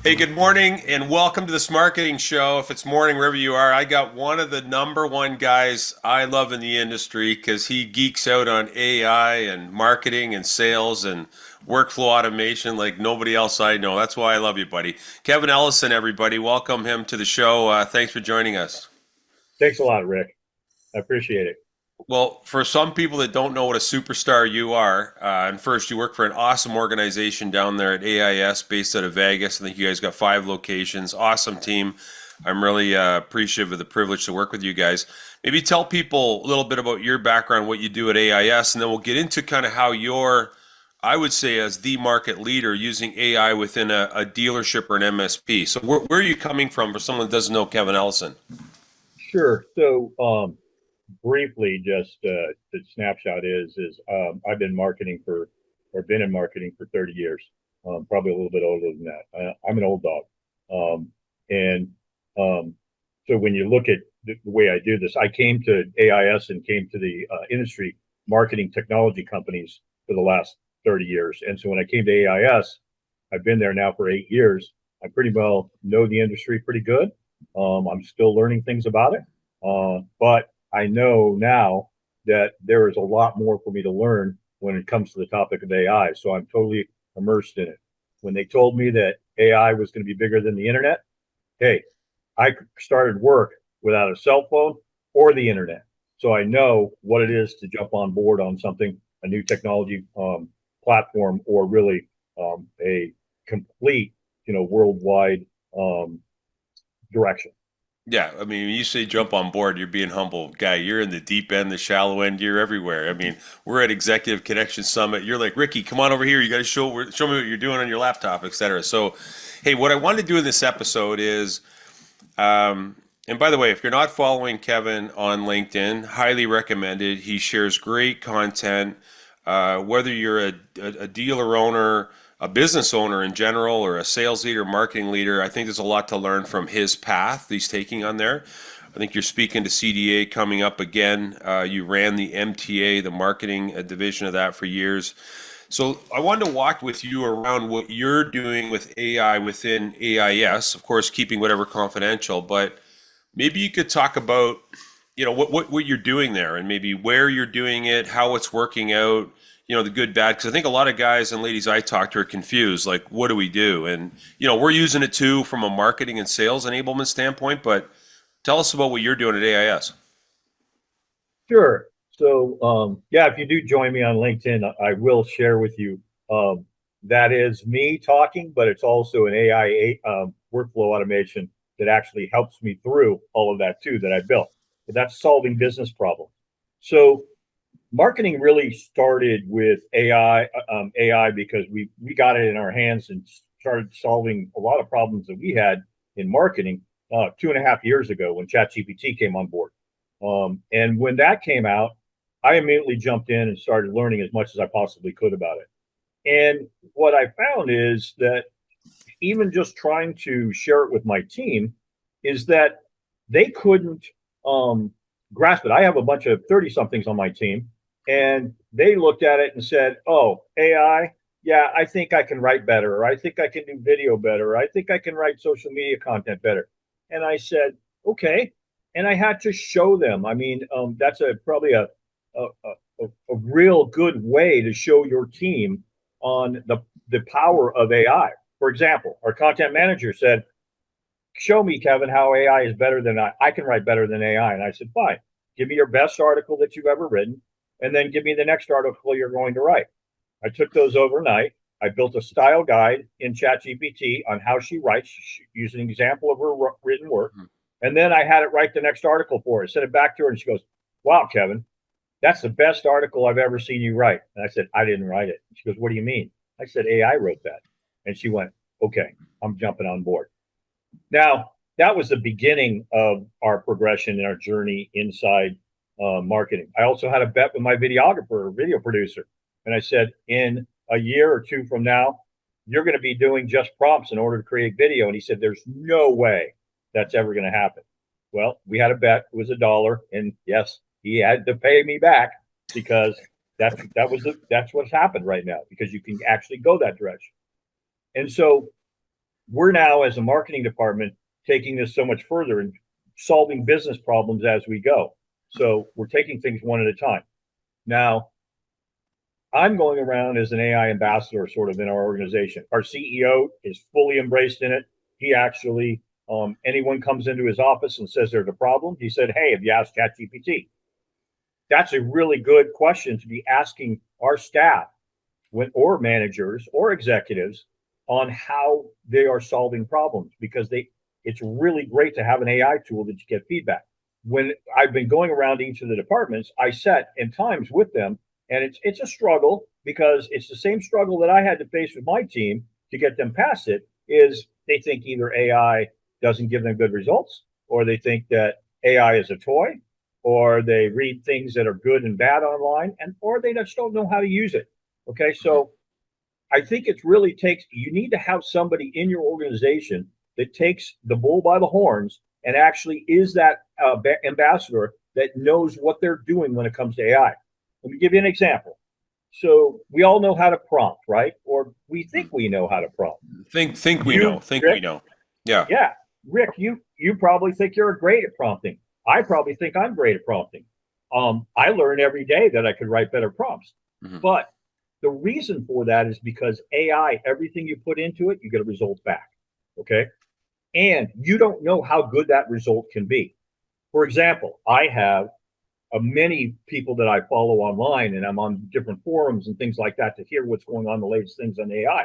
Hey, good morning and welcome to the Smarketing Show. If it's morning, wherever you are, I got one of the number one guys I love in the industry because he geeks out on AI and marketing and sales and workflow automation like nobody else I know. That's why I love you, buddy. Keven Ellison, everybody, welcome him to the show. Thanks for joining us. Thanks a lot, Rick. I appreciate it. Well, for some people that don't know what a superstar you are, and first, you work for an awesome organization down there at AIS based out of Vegas. I think you guys got 5 locations. Awesome team. I'm really appreciative of the privilege to work with you guys. Maybe tell people a little bit about your background, what you do at AIS, and then we'll get into kind of how you're, I would say, as the market leader using AI within a dealership or an MSP. So, where are you coming from for someone that doesn't know Keven Ellison? Sure. Briefly, just the snapshot is I've been marketing for, or been in marketing for 30 years, probably a little bit older than that. I'm an old dog. Um, and so when you look at the way I do this, I came to AIS and came to the industry marketing technology companies for the last 30 years. And so when I came to AIS, I've been there now for 8 years. I pretty well know the industry pretty good. I'm still learning things about it. But I know now that there is a lot more for me to learn when it comes to the topic of AI. So I'm totally immersed in it. When they told me that AI was going to be bigger than the internet, hey, I started work without a cell phone or the internet. So I know what it is to jump on board on something, a new technology platform, or really a complete, worldwide direction. Yeah, I mean, when you say jump on board, you're being humble, guy. You're in the deep end, the shallow end. You're everywhere. I mean, we're at Executive Connection Summit. You're like, Ricky, come on over here. You got to show me what you're doing on your laptop, etc. So, hey, what I wanted to do in this episode is, and by the way, if you're not following Keven on LinkedIn, highly recommended. He shares great content. Whether you're a dealer owner, a business owner in general, or a sales leader, marketing leader, I think there's a lot to learn from his path he's taking on there. I think you're speaking to CDA coming up again. You ran the MTA, the marketing division of that for years. So I wanted to walk with you around what you're doing with AI within AIS, of course, keeping whatever confidential, but maybe you could talk about, what you're doing there and maybe where you're doing it, how it's working out, the good, bad. Because I think a lot of guys and ladies I talk to are confused, like, what do we do? And, we're using it too from a marketing and sales enablement standpoint, but tell us about what you're doing at AIS. Sure. Yeah, if you do join me on LinkedIn, I will share with you. Um, that is me talking, but it's also an AI workflow automation that actually helps me through all of that too that I built. But that's solving business problems. So marketing really started with AI because we got it in our hands and started solving a lot of problems that we had in marketing 2.5 years ago when ChatGPT came on board. And when that came out, I immediately jumped in and started learning as much as I possibly could about it. And what I found is that even just trying to share it with my team is that they couldn't grasp it. I have a bunch of 30 somethings on my team, and they looked at it and said, "Oh, AI, yeah, I think I can write better, or I think I can do video better, or I think I can write social media content better." And I said, "Okay." And I had to show them. I mean, that's probably a, a real good way to show your team on the power of AI. For example, our content manager said, "Show me, Keven, how AI is better than I can write better than AI." And I said, "Fine, give me your best article that you've ever written, and then give me the next article you're going to write." I took those overnight. I built a style guide in ChatGPT on how she writes, using an example of her written work. And then I had it write the next article for her, sent it back to her, and she goes, "Wow, Keven, that's the best article I've ever seen you write." And I said, "I didn't write it." She goes, "What do you mean?" I said, "AI wrote that." And she went, "Okay, I'm jumping on board." Now, that was the beginning of our progression in our journey inside marketing. I also had a bet with my videographer or video producer. And I said, in a year or two from now, you're going to be doing just prompts in order to create video. And he said, "There's no way that's ever going to happen." Well, we had a bet. It was $1. And yes, he had to pay me back because that's what's happened right now, because you can actually go that direction. And so we're now, as a marketing department, taking this so much further and solving business problems as we go. So we're taking things one at a time. Now, I'm going around as an AI ambassador sort of in our organization. Our CEO is fully embraced in it. He actually, anyone comes into his office and says there's a problem, he said, hey, have you asked ChatGPT? That's a really good question to be asking our staff or managers or executives on how they are solving problems, because it's really great to have an AI tool that you get feedback. When I've been going around each of the departments, I set in times with them, and it's a struggle, because it's the same struggle that I had to face with my team to get them past it. Is they think either AI doesn't give them good results, or they think that AI is a toy, or they read things that are good and bad online, or they just don't know how to use it. Okay, so I think it really takes, you need to have somebody in your organization that takes the bull by the horns and actually is that ambassador that knows what they're doing when it comes to AI. Let me give you an example. So we all know how to prompt, right? Or we think we know how to prompt. Think we know. Think Rick, we know. Yeah. Yeah. Rick, you probably think you're great at prompting. I probably think I'm great at prompting. I learn every day that I could write better prompts. Mm-hmm. But the reason for that is because AI, everything you put into it, you get a result back. Okay. And you don't know how good that result can be. For example, I have many people that I follow online, and I'm on different forums and things like that to hear what's going on, the latest things on AI.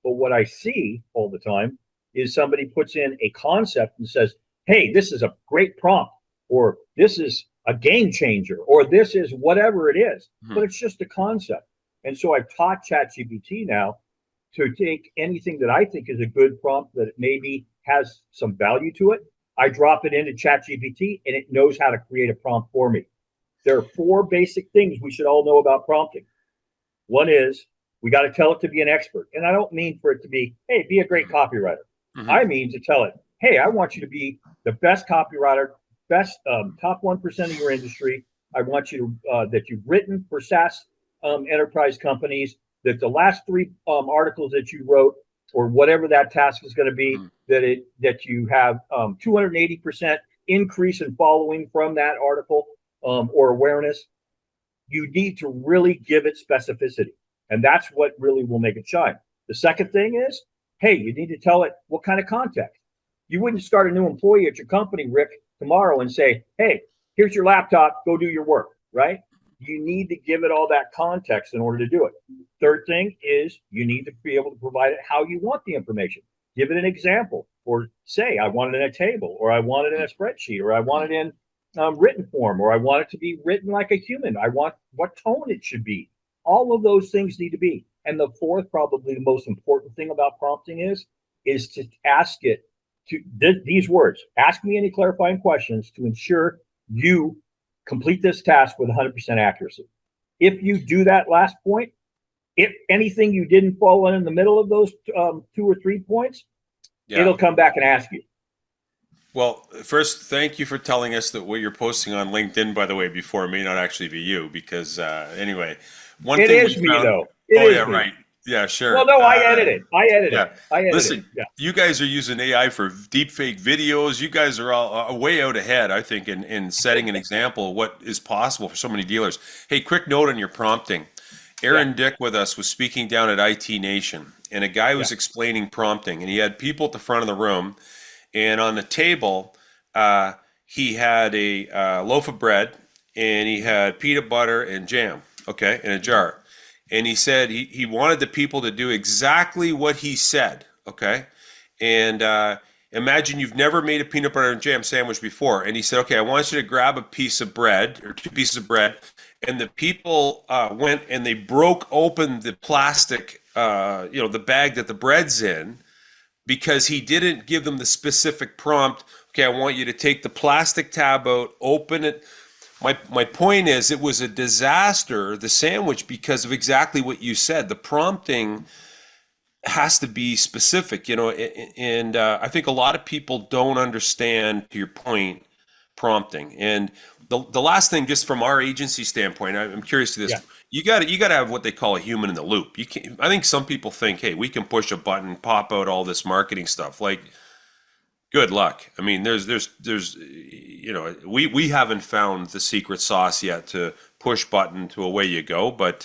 But what I see all the time is somebody puts in a concept and says, hey, this is a great prompt, or this is a game changer, or this is whatever it is. Mm-hmm. But it's just a concept. And so I've taught ChatGPT now to take anything that I think is a good prompt that maybe has some value to it. I drop it into ChatGPT and it knows how to create a prompt for me. There are 4 basic things we should all know about prompting. One is we got to tell it to be an expert. And I don't mean for it to be, hey, be a great copywriter. Mm-hmm. I mean to tell it, hey, I want you to be the best copywriter, best top 1% of your industry. I want you to, that you've written for SaaS enterprise companies, that the last 3 articles that you wrote, or whatever that task is going to be, that you have 280% increase in following from that article or awareness. You need to really give it specificity, and that's what really will make it shine. The second thing is, hey, you need to tell it what kind of context. You wouldn't start a new employee at your company, Rick, tomorrow and say, hey, here's your laptop, go do your work, right? You need to give it all that context in order to do it. Third thing is you need to be able to provide it how you want the information. Give it an example, or say, I want it in a table, or I want it in a spreadsheet, or I want it in written form, or I want it to be written like a human. I want what tone it should be. All of those things need to be. And the fourth, probably the most important thing about prompting is to ask it to these words. Ask me any clarifying questions to ensure you complete this task with 100% accuracy. If you do that last point, if anything you didn't fall in the middle of those 2 or 3 points, it'll come back and ask you. Well, first, thank you for telling us that what you're posting on LinkedIn, by the way, before, it may not actually be you, because anyway, one it thing is me found, though. Right. Yeah, sure. Well, no, I edit it. I edit it. Listen, you guys are using AI for deepfake videos. You guys are all way out ahead, I think, in setting an example of what is possible for so many dealers. Hey, quick note on your prompting. Aaron Dick with us was speaking down at IT Nation, and a guy was explaining prompting, and he had people at the front of the room, and on the table, he had a loaf of bread, and he had peanut butter and jam, okay, in a jar. And he said he wanted the people to do exactly what he said, okay? And imagine you've never made a peanut butter and jam sandwich before. And he said, okay, I want you to grab a piece of bread or 2 pieces of bread. And the people went and they broke open the plastic, the bag that the bread's in, because he didn't give them the specific prompt. Okay, I want you to take the plastic tab out, open it. My point is, it was a disaster, the sandwich, because of exactly what you said. The prompting has to be specific, and I think a lot of people don't understand, to your point, prompting. And the last thing, just from our agency standpoint, I'm curious to this. Yeah. You got to have what they call a human in the loop. You can I think some people think, hey, we can push a button, pop out all this marketing stuff. Like, good luck. I mean, there's we haven't found the secret sauce yet to push button to away you go. But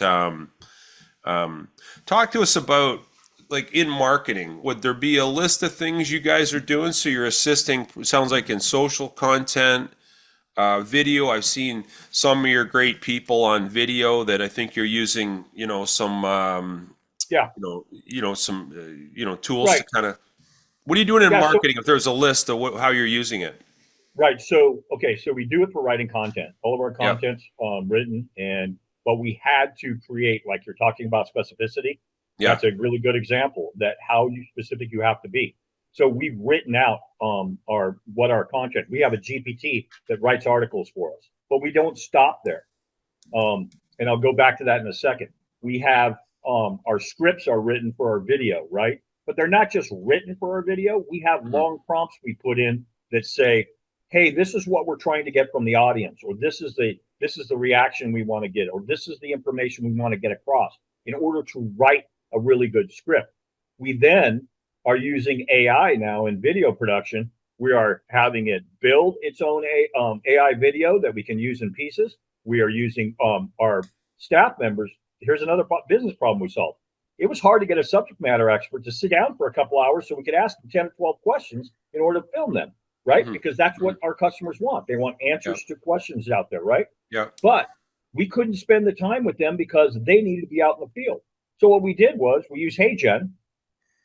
talk to us about, like, in marketing, would there be a list of things you guys are doing? So you're assisting, sounds like, in social content, video. I've seen some of your great people on video that I think you're using, some, Yeah. some, tools to Right. kind of. What are you doing in Yeah. So marketing? If there's a list of how you're using it. right. So okay. So we do it for writing content. All of our Yeah. content's written, but we had to create, like you're talking about, specificity. Yeah. That's a really good example that how you specific you have to be. So we've written out our content. We have a GPT that writes articles for us, but we don't stop there. And I'll go back to that in a second. We have our scripts are written for our video, right? But they're not just written for our video. We have Mhm. long prompts we put in that say, "Hey, this is what we're trying to get from the audience," or this is the reaction we want to get," or "This is the information we want to get across," in order to write a really good script. We then are using AI now in video production. We are having it build its own AI video that we can use in pieces. We are using our staff members. Here's another business problem we solved. It was hard to get a subject matter expert to sit down for a couple hours so we could ask them 10 or 12 questions in order to film them, right? Mhm. Because that's what Mhm. our customers want. They want Yeah. answers to questions out there, right? Yeah. But we couldn't spend the time with them because they needed to be out in the field. So what we did was we use HeyGen,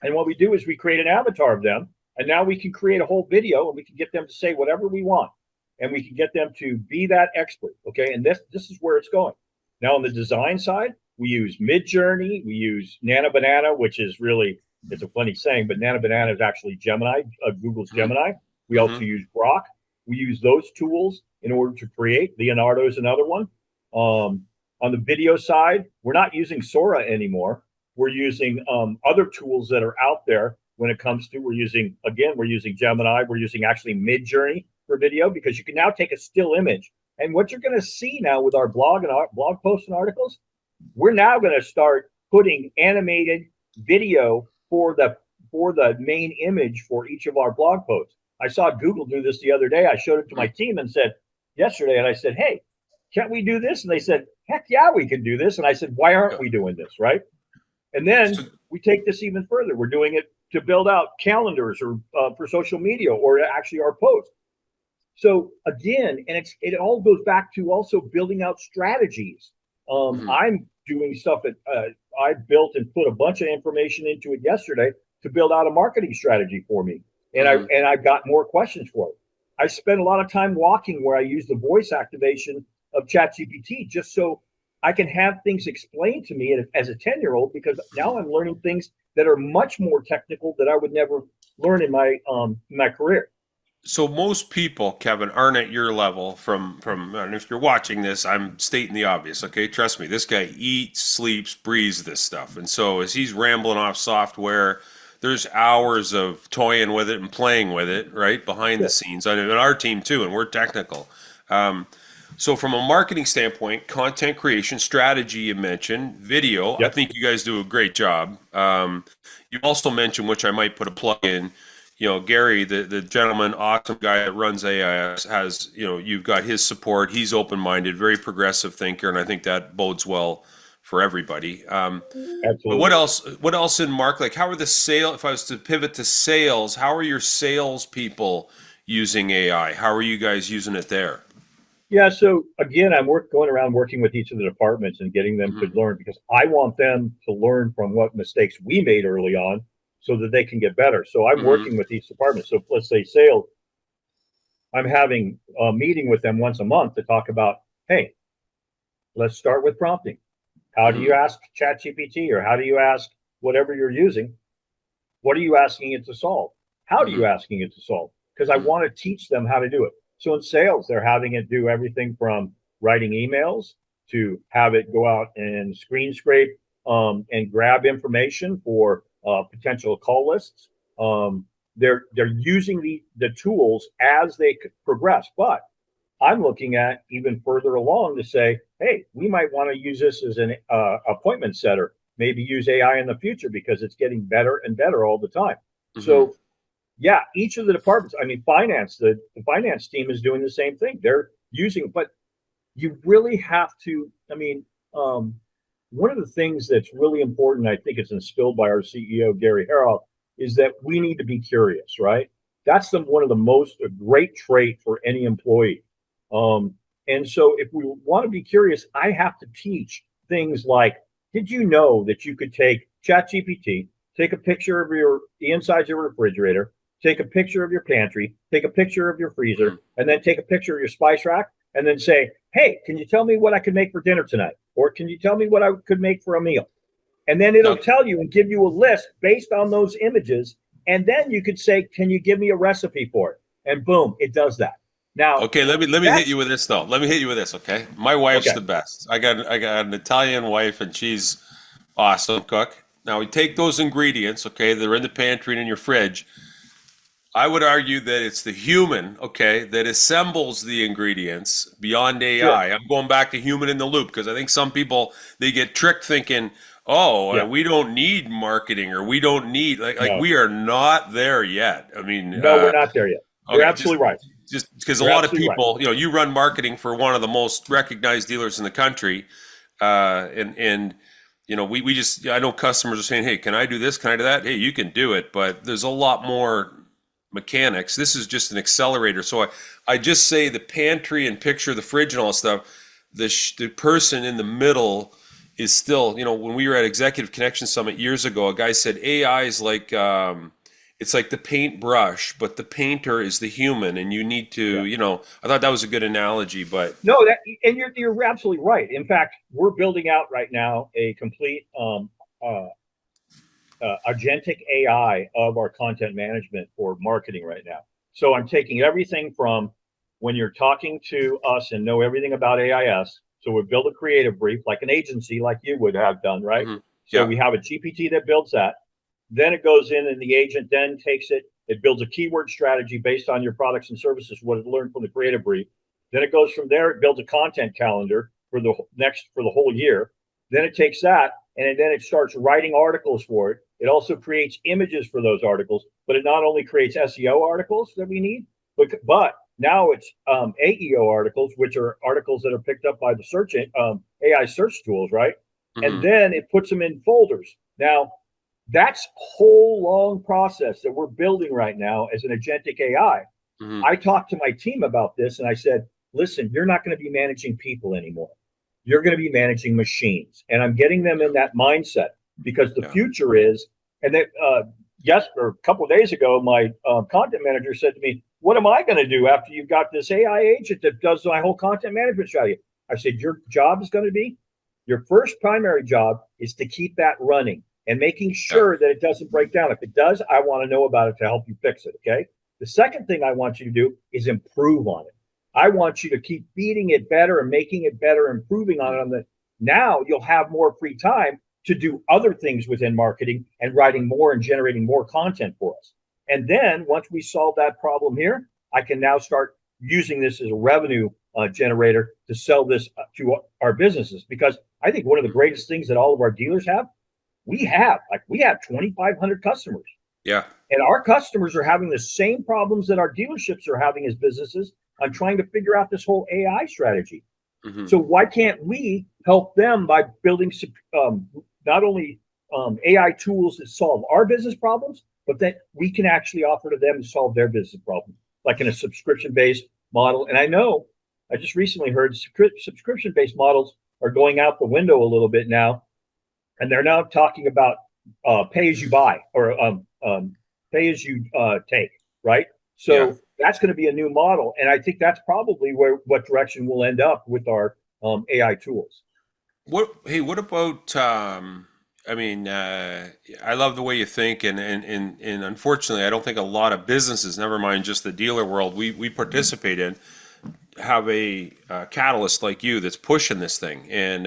and what we do is we create an avatar of them, and now we can create a whole video, and we can get them to say whatever we want, and we can get them to be that expert. Okay, and this is where it's going. Now on the design side, we use Midjourney, we use Nana Banana, which is really, it's a funny saying, but Nana Banana is actually Gemini, Google's Mhm. Gemini. We also Mhm. use Grok. We use those tools in order to create. Leonardo is another one. On the video side, we're not using Sora anymore. We're using other tools that are out there when it comes to, we're using Gemini. We're using actually Midjourney for video, because you can now take a still image. And what you're going to see now with our blog and our blog posts and articles, we're now going to start putting animated video for the main image for each of our blog posts. I saw Google do this the other day. I showed it to my team and said yesterday, and I said, "Hey, can't we do this?" And they said, "Heck yeah, we can do this." And I said, "Why aren't Yeah. we doing this?" Right? And then So, we take this even further. We're doing it to build out calendars or for social media, or actually our posts. So again, and it all goes back to also building out strategies. mhm. I'm doing stuff that I built and put a bunch of information into it yesterday to build out a marketing strategy for me, and Mhm. I've got more questions for it. I spent a lot of time walking where I use the voice activation of ChatGPT just so I can have things explained to me as a 10-year-old, because now I'm learning things that are much more technical that I would never learn in my career. So most people, Kevin, aren't at your level. And if you're watching this, I'm stating the obvious. Okay, trust me, this guy eats, sleeps, breathes this stuff. And so as he's rambling off software, there's hours of toying with it and playing with it, right, behind the Sure. scenes. And our team too, and we're technical. Um, so from a marketing standpoint, content creation, strategy, you mentioned, video. I Yep. think you guys do a great job. You also mentioned, which I might put a plug in. Gary, the gentleman, awesome guy that runs AI, has, you've got his support. He's open-minded, very progressive thinker, and I think that bodes well for everybody. But what Absolutely. else? What else in Mark? Like, how are the sale? If I was to pivot to sales, how are your sales people using AI? How are you guys using it there? Yeah. So again, going around working with each of the departments and getting them to Hmm. learn, because I want them to learn from what mistakes we made early on so that they can get better. So I'm Hmm. working with each department. So let's say sales, I'm having a meeting with them once a month to talk about, hey, let's start with prompting. How do you Hmm. ask ChatGPT, or how do you ask whatever you're using? What are you asking it to solve? How are you Hmm. asking it to solve? Because I want to teach them how to do it. So in sales, they're having it do everything from writing emails to have it go out and screen scrape and grab information for potential call lists. They're using the tools as they progress. But I'm looking at even further along to say, hey, we might want to use this as an appointment setter, maybe use AI in the future because it's getting better and better all the time. Hmm. So yeah, each of the departments, I mean, finance, the finance team is doing the same thing. They're using, but you really have to, I mean, um, one of the things that's really important, I think it's instilled by our CEO, Gary Harrell, is that we need to be curious, right? That's one of the most a great trait for any employee. Um, and so if we want to be curious, I have to teach things like, did you know that you could take ChatGPT, take a picture of the insides of your refrigerator, take a picture of your pantry, take a picture of your freezer, and then take a picture of your spice rack, and then say, hey, can you tell me what I could make for dinner tonight? Or can you tell me what I could make for a meal? And then it'll Now, tell you and give you a list based on those images. And then you could say, can you give me a recipe for it? And boom, it does that. Now, okay, let me hit that's you with this though. Let me hit you with this, okay? My wife's okay. the best. I got an Italian wife, and she's awesome cook. Now we take those ingredients, okay? They're in the pantry and in your fridge. I would argue that it's the human, okay, that assembles the ingredients beyond Sure. AI. I'm going back to human in the loop because I think some people they get tricked thinking, "Oh, Yeah. we don't need marketing or we don't need like No, we are not there yet." I mean, no, we're not there yet. You're okay, just absolutely right. just because a You're lot of absolutely right. people, you run marketing for one of the most recognized dealers in the country, and we just I know customers are saying, "Hey, can I do this? Can I do that?" Hey, you can do it, but there's a lot more mechanics. This is just an accelerator. So I just say the pantry and picture the fridge and all that stuff. The person in the middle is still, when we were at Executive Connection Summit years ago, a guy said AI is like it's like the paintbrush, but the painter is the human, and you need to, Yeah. I thought that was a good analogy, but No, and you're absolutely right. In fact, we're building out right now a complete uh, agentic AI of our content management for marketing right now. So I'm taking everything from when you're talking to us and know everything about AIS. So we build a creative brief like an agency like you would have done, right? mhm, So yeah, we have a GPT that builds that. Then it goes in and the agent then takes it. It builds a keyword strategy based on your products and services, what it learned from the creative brief. Then it goes from there. It builds a content calendar for the whole year. Then it takes that and then it starts writing articles for it. It also creates images for those articles, but it not only creates SEO articles that we need, but now it's AEO articles, which are articles that are picked up by the AI search tools, right? And mhm, then it puts them in folders. Now, that's a whole long process that we're building right now as an agentic AI. mhm, I talked to my team about this and I said, listen, you're not going to be managing people anymore. You're going to be managing machines. And I'm getting them in that mindset because the yeah, future is, and that, yes, or a couple of days ago, my content manager said to me, what am I going to do after you've got this AI agent that does my whole content management strategy? I said, your job is going to be, your first primary job is to keep that running and making yeah, sure that it doesn't break down. If it does, I want to know about it to help you fix it. Okay. The second thing I want you to do is improve on it. I want you to keep feeding it better and making it better, improving on it. Now you'll have more free time to do other things within marketing and writing more and generating more content for us. And then once we solve that problem here, I can now start using this as a revenue generator to sell this to our businesses. Because I think one of the mhm, greatest things that all of our dealers have, we have 2,500 customers, yeah, and our customers are having the same problems that our dealerships are having as businesses on trying to figure out this whole AI strategy. mhm, So why can't we help them by building um, not only AI tools that solve our business problems, but that we can actually offer to them to solve their business problems, like in a subscription-based model. And I know I just recently heard subscription-based models are going out the window a little bit now, and they're now talking about pay as you buy or pay as you take, right? yeah. So that's going to be a new model, and I think that's probably what direction we'll end up with our AI tools. What about I mean, I love the way you think, and unfortunately, I don't think a lot of businesses, never mind just the dealer world, we participate in, have a catalyst like you that's pushing this thing, and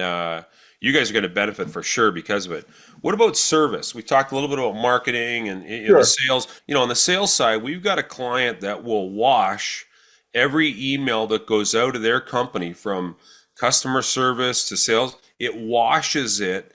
you guys are going to benefit for sure because of it. What about service? We talked a little bit about marketing and the Sure. sales. On the sales side, we've got a client that will wash every email that goes out of their company, from customer service to sales, it washes it,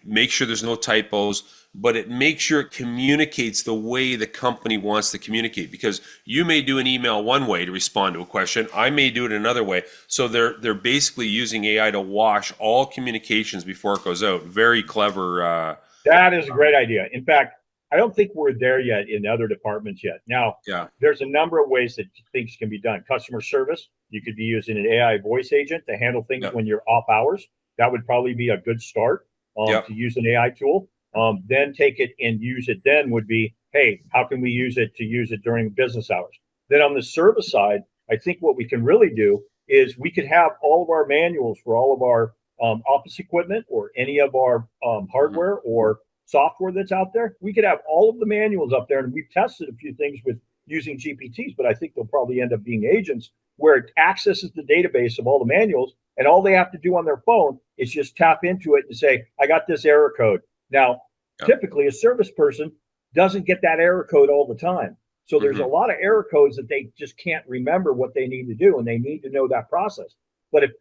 make sure there's no typos, but it makes sure it communicates the way the company wants to communicate. Because you may do an email one way to respond to a question, I may do it another way. So they're basically using AI to wash all communications before it goes out. Very clever. That is a great idea. In fact, I don't think we're there yet in other departments yet. Now, Yeah. there's a number of ways that things can be done. Customer service, you could be using an AI voice agent to handle things Yep. when you're off hours. That would probably be a good start Yep. to use an AI tool. Then take it and use it. Then would be, hey, how can we use it to use it during business hours? Then on the service side, I think what we can really do is we could have all of our manuals for all of our office equipment or any of our hardware or software that's out there. We could have all of the manuals up there, and we've tested a few things with using GPTs, but I think they'll probably end up being agents where it accesses the database of all the manuals, and all they have to do on their phone is just tap into it and say, I got this error code. Now, Yep. typically a service person doesn't get that error code all the time. So there's a lot of error codes that they just can't remember what they need to do, and they need to know that process. But if,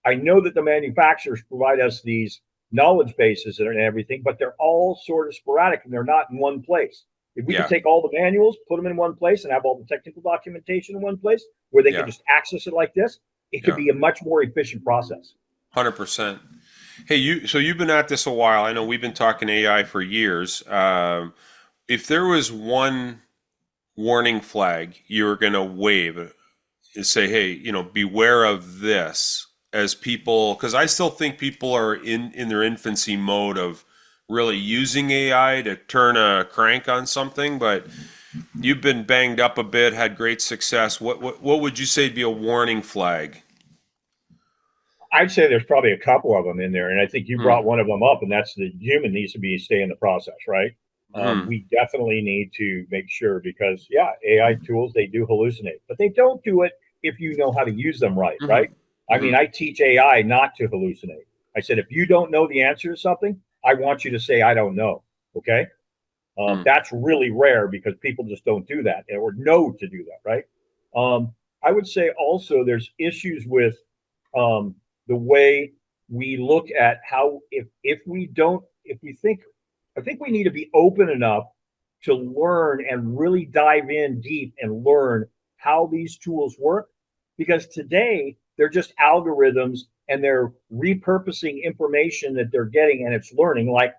I know that the manufacturers provide us these knowledge bases and everything, but they're all sort of sporadic and they're not in one place. If we could Yeah. take all the manuals, put them in one place, and have all the technical documentation in one place where they Yeah. can just access it like this, it could Yeah. be a much more efficient process. 100%. Hey, so you've been at this a while. I know we've been talking AI for years. If there was one warning flag you were going to wave and say, hey, beware of this, as people, because I still think people are in their infancy mode of really using AI to turn a crank on something, but you've been banged up a bit, had great success. What would you say would be a warning flag? I'd say there's probably a couple of them in there, and I think you Hmm. brought one of them up, and that's the human needs to be stay in the process, right? Hmm. We definitely need to make sure because yeah, AI tools they do hallucinate, but they don't do it if you know how to use them right, Hmm. right? I Hmm. mean, I teach AI not to hallucinate. I said if you don't know the answer to something, I want you to say I don't know. Okay, Hmm. that's really rare because people just don't do that or know to do that, right? I would say also there's issues with the way we look at how if we don't if we think I think we need to be open enough to learn and really dive in deep and learn how these tools work because today they're just algorithms and they're repurposing information that they're getting and it's learning like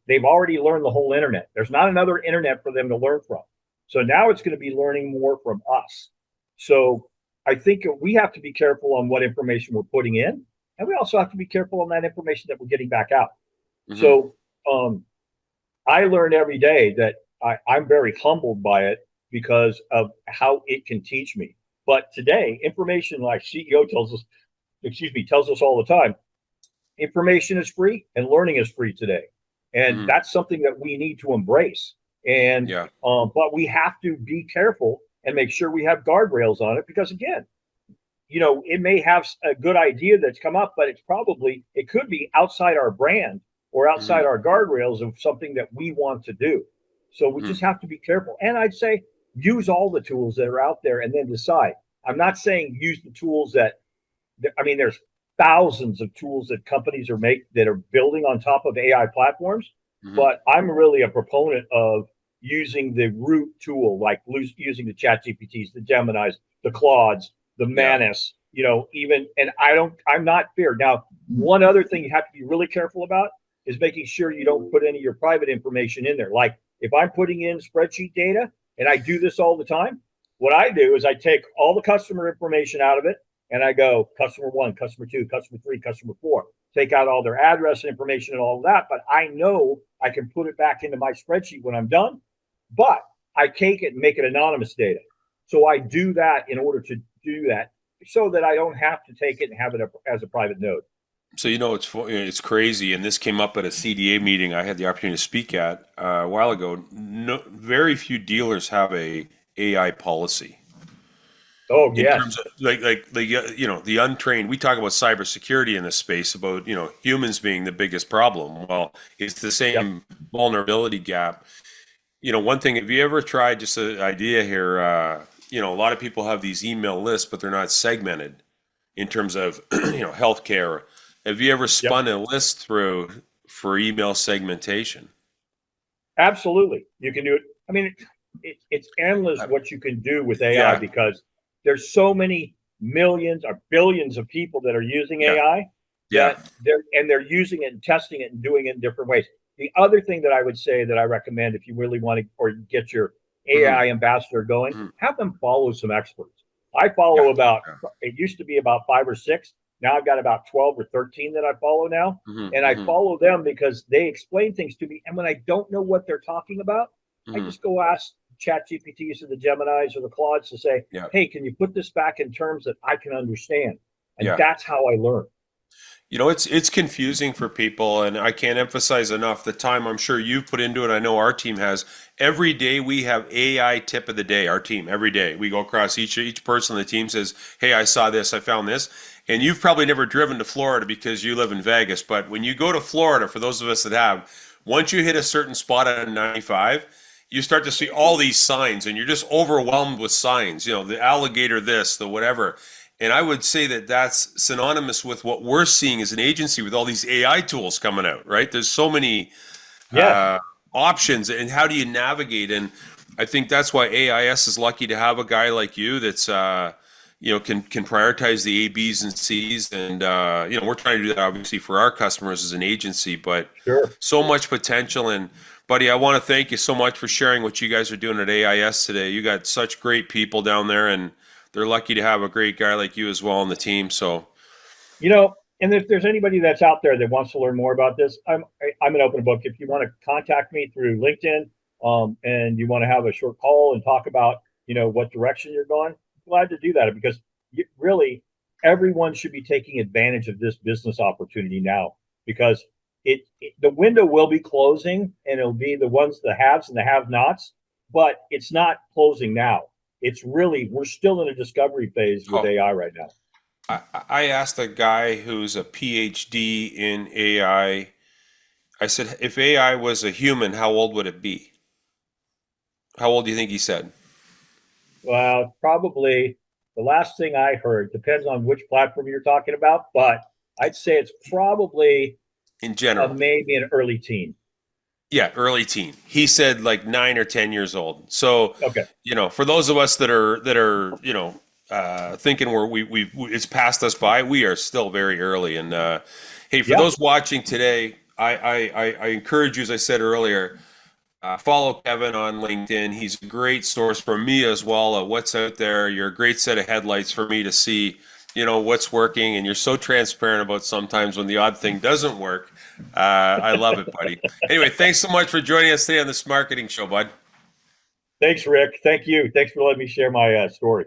they've already learned the whole internet. There's not another internet for them to learn from. So now it's going to be learning more from us. So I think we have to be careful on what information we're putting in, and we also have to be careful on that information that we're getting back out. Hmm. So I learn every day that I'm very humbled by it because of how it can teach me. But today, information like CEO tells us, tells us all the time, information is free and learning is free today, and Hmm. that's something that we need to embrace. And Yeah. but we have to be careful and make sure we have guardrails on it because again, it may have a good idea that's come up, but it could be outside our brand or Hmm. outside our guardrails of something that we want to do. So we Hmm. just have to be careful. And I'd say use all the tools that are out there and then decide. I'm not saying use the tools I mean, there's thousands of tools that companies that are building on top of AI platforms, Hmm. but I'm really a proponent of using the root tool, like using the Chat GPTs, the Geminis, the Claudes, the Yeah. Manus, even, and I'm not feared. Now, one other thing you have to be really careful about is making sure you don't put any of your private information in there. Like if I'm putting in spreadsheet data and I do this all the time, what I do is I take all the customer information out of it and I go customer one, customer two, customer three, customer four, take out all their address information and all of that. But I know I can put it back into my spreadsheet when I'm done, but I take it and make it anonymous data. So I do that in order to do that so that I don't have to take it and have it as a private node. So it's crazy, and this came up at a CDA meeting I had the opportunity to speak at a while ago. No, very few dealers have a AI policy Oh, in terms yes. of the untrained. We talk about cybersecurity in this space about humans being the biggest problem. Well, it's the Yep. same vulnerability gap. One thing, have you ever tried, just an idea here, you know, a lot of people have these email lists, but they're not segmented in terms of, you know, healthcare. Have you ever Yep. spun a list through for email segmentation? Absolutely. You can do it. I mean, it's endless Uh, what you can do with AI Yeah, because there's so many millions or billions of people that are using yeah, AI yeah. that they're using it and testing it and doing it in different ways. The other thing that I would say that I recommend if you really want to or get your Hmm. AI ambassador going, Hmm. have them follow some experts. I Yeah, follow about yeah. it used to be about 5 or 6. Now I've got about 12 or 13 that I follow now. Hmm. And I Hmm. follow them because they explain things to me. And when I don't know what they're talking about, I Hmm. just go ask Chat GPTs or the Geminis or the Claudes to say, Yeah, hey, can you put this back in terms that I can understand? And yeah. that's how I learn. You know, it's confusing for people, and I can't emphasize enough the time I'm sure you've put into it. I know our team has. Every day we have AI tip of the day. Our team every day we go across each person on the team says, "Hey, I saw this, I found this." And you've probably never driven to Florida because you live in Vegas, but when you go to Florida, for those of us that have, once you hit a certain spot on 95, you start to see all these signs, and you're just overwhelmed with signs. You know, the alligator, this, the whatever. And I would say that that's synonymous with what we're seeing as an agency with all these AI tools coming out, right? There's so many Yes. options, and how do you navigate? And I think that's why AIS is lucky to have a guy like you that's, you know, can prioritize the A, Bs, and Cs. And, you know, we're trying to do that obviously for our customers as an agency, but Sure. so much potential. And, buddy, I want to thank you so much for sharing what you guys are doing at AIS today. You got such great people down there, and they're lucky to have a great guy like you as well on the team. So, And if there's anybody that's out there that wants to learn more about this, I'm an open book. If you want to contact me through LinkedIn, and you want to have a short call and talk about, what direction you're going, I'm glad to do that because really everyone should be taking advantage of this business opportunity now because the window will be closing and it'll be the ones the haves and the have-nots, but it's not closing now. It's really we're still in a discovery phase with oh, AI right now. I asked a guy who's a PhD in AI. I said, if AI was a human, how old would it be? How old do you think he said? Well, probably the last thing I heard depends on which platform you're talking about, but I'd say it's probably In general. maybe an early teen. Yeah, early teen. He said like 9 or 10 years old. So, Okay. you know, for those of us that are, you know, thinking it's passed us by, we are still very early. And hey, for Yeah. those watching today, I encourage you, as I said earlier, follow Keven on LinkedIn. He's a great source for me as well of what's out there. You're a great set of headlights for me to see, you know, what's working. And you're so transparent about sometimes when the odd thing doesn't work. I love it, buddy. Anyway, thanks so much for joining us today on the Smarketing Show, bud. Thanks, Rick. Thank you. Thanks for letting me share my story.